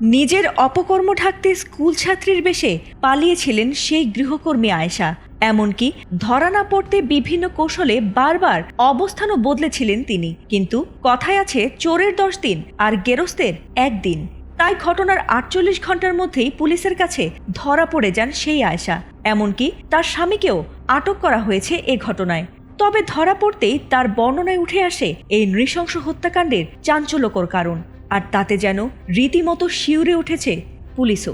নিজের অপকর্ম ঢাকতে স্কুল ছাত্রীর বেশে পালিয়েছিলেন সেই গৃহকর্মী আয়েশা। এমনকি ধরা না পড়তে বিভিন্ন কৌশলে বারবার অবস্থানও বদলেছিলেন তিনি। কিন্তু কথায় আছে, চোরের 10 দিন আর গেরস্তের 1 দিন। তাই ঘটনার 48 ঘন্টার মধ্যেই পুলিশের কাছে ধরা পড়ে যান সেই আয়েশা। এমনকি তার স্বামীকেও আটক করা হয়েছে এ ঘটনায়। তবে ধরা পড়তেই তার বর্ণনায় উঠে আসে এই নৃশংস হত্যাকাণ্ডের চাঞ্চল্যকর কারণ। আর তাতে যেন রীতিমতো শিউরে উঠেছে পুলিশও।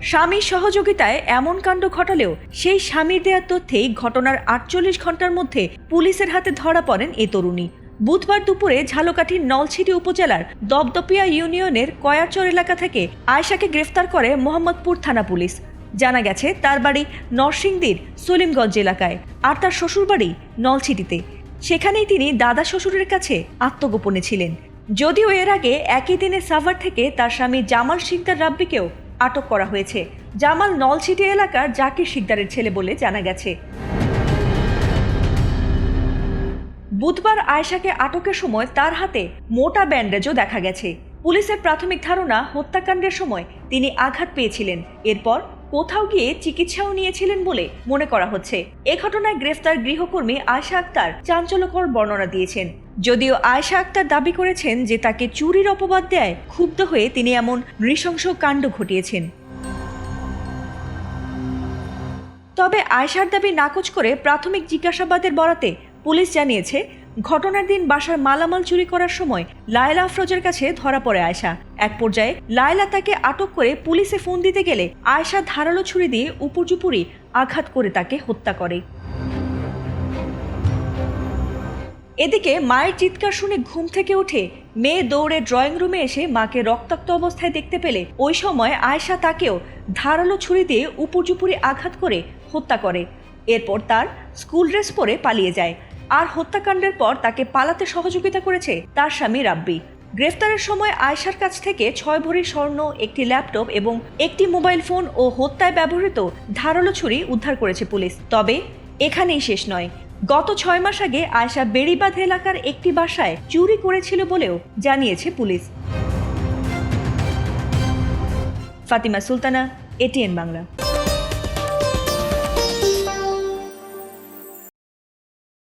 স্বামীর সহযোগিতায় এমন কাণ্ড ঘটালেও সেই স্বামীর দেয়া তথ্যেই ঘটনার 48 ঘন্টার মধ্যে পুলিশের হাতে ধরা পড়েন এ তরুণী। বুধবার দুপুরে ঝালকাঠির নলছিটি উপজেলার দপদপিয়া ইউনিয়নের কয়ারচর এলাকা থেকে আয়েশাকে গ্রেফতার করে মোহাম্মদপুর থানা পুলিশ। জানা গেছে তার বাড়ি নরসিংদীর সলিমগঞ্জ এলাকায়, আর তার শ্বশুরবাড়ি নলছিটিতে। সেখানেই তিনি দাদা শ্বশুরের কাছে আত্মগোপনে ছিলেন। যদিও এর আগে একই দিনে সাভার থেকে তার স্বামী জামাল শিকদার রাব্বিকেও আটক করা হয়েছে। জামাল নলছিটি এলাকার জাকির শিকদারের ছেলে বলে জানা গেছে। বুধবার আয়েশাকে আটকের সময় তার হাতে মোটা ব্যান্ডেজও দেখা গেছে। পুলিশের প্রাথমিক ধারণা, হত্যাকাণ্ডের সময় তিনি আঘাত পেয়েছিলেন, এরপর কোথাও গিয়ে চিকিৎসাও নিয়েছিলেন বলে মনে করা হচ্ছে। এ ঘটনায় গ্রেফতার গৃহকর্মী আয়েশা আক্তার চাঞ্চল্যকর বর্ণনা দিয়েছেন। যদিও আয়েশা আক্তার দাবি করেছেন যে তাকে চুরির অপবাদ দেয় ক্ষুব্ধ হয়ে তিনি এমন নৃশংস কাণ্ড ঘটিয়েছেন। তবে আয়েশার দাবি নাকচ করে প্রাথমিক জিজ্ঞাসাবাদের বরাতে পুলিশ জানিয়েছে, ঘটনার দিন বাসার মালামাল চুরি করার সময় লায়লা আফরোজের কাছে ধরা পড়ে আয়েশা। এক পর্যায়ে লায়লা তাকে আটক করে পুলিশে ফোন দিতে গেলে আয়েশা ধারালো ছুরি দিয়ে উপর্যুপুরি আঘাত করে তাকে হত্যা করে। এদিকে মায়ের চিৎকার শুনে ঘুম থেকে উঠে মেয়ে দৌড়ে ড্রয়িং রুমে এসে মাকে রক্তাক্ত অবস্থায় দেখতে পেলে ওই সময় আয়েশা তাকেও ধারালো ছুরি দিয়ে উপর্যুপুরি আঘাত করে হত্যা করে। এরপর তার স্কুল ড্রেস পরে পালিয়ে যায়। আর হত্যাকাণ্ডের পর তাকে পালাতে সহযোগিতা করেছে তার স্বামী রাব্বি। গ্রেফতারের সময় আয়েশার কাছ থেকে 6 ভরি স্বর্ণ, একটি ল্যাপটপ এবং একটি মোবাইল ফোন ও হত্যায় ব্যবহৃত ধারালো ছুরি উদ্ধার করেছে পুলিশ। তবে এখানেই শেষ নয়। গত 6 মাস আগে আয়েশা বেড়িবাঁধ এলাকার একটি বাসায় চুরি করেছিল বলেও জানিয়েছে পুলিশ। ফাতিমা সুলতানা, এটিএন বাংলা।